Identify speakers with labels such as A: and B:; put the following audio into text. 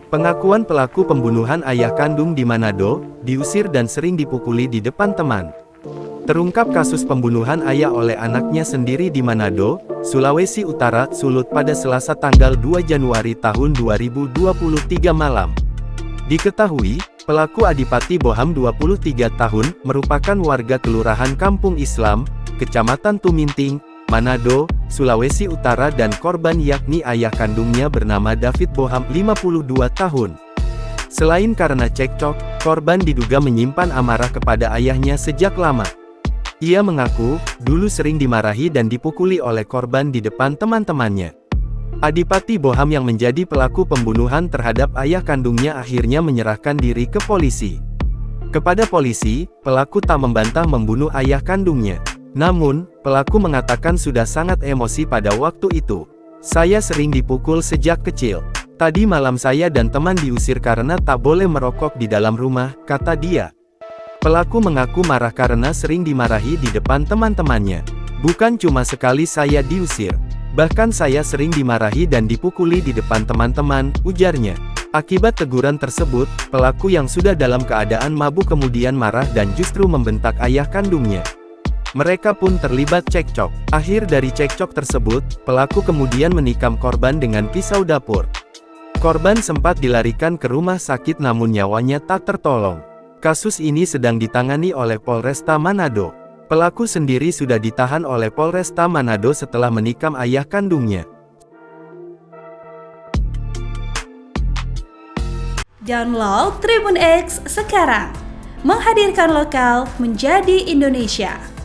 A: Pengakuan pelaku pembunuhan ayah kandung di Manado, diusir dan sering dipukuli di depan teman. Terungkap kasus pembunuhan ayah oleh anaknya sendiri di Manado, Sulawesi Utara, Sulut pada Selasa tanggal 2 Januari tahun 2023 malam. Diketahui, pelaku Adipati Boham 23 tahun, merupakan warga Kelurahan Kampung Islam, Kecamatan Tuminting, Manado, Sulawesi Utara dan korban yakni ayah kandungnya bernama David Boham 52 tahun. Selain karena cekcok, korban diduga menyimpan amarah kepada ayahnya sejak lama. Ia mengaku, dulu sering dimarahi dan dipukuli oleh korban di depan teman-temannya. Adipati Boham yang menjadi pelaku pembunuhan terhadap ayah kandungnya akhirnya menyerahkan diri ke polisi. Kepada polisi, pelaku tak membantah membunuh ayah kandungnya. Namun, pelaku mengatakan sudah sangat emosi pada waktu itu. Saya sering dipukul sejak kecil. Tadi malam saya dan teman diusir karena tak boleh merokok di dalam rumah, kata dia. Pelaku mengaku marah karena sering dimarahi di depan teman-temannya. Bukan cuma sekali saya diusir. Bahkan saya sering dimarahi dan dipukuli di depan teman-teman, ujarnya. Akibat teguran tersebut, pelaku yang sudah dalam keadaan mabuk kemudian marah dan justru membentak ayah kandungnya. Mereka pun terlibat cekcok. Akhir dari cekcok tersebut, pelaku kemudian menikam korban dengan pisau dapur. Korban sempat dilarikan ke rumah sakit namun nyawanya tak tertolong. Kasus ini sedang ditangani oleh Polresta Manado. Pelaku sendiri sudah ditahan oleh Polresta Manado setelah menikam ayah kandungnya.
B: Download Tribun X sekarang. Menghadirkan lokal menjadi Indonesia.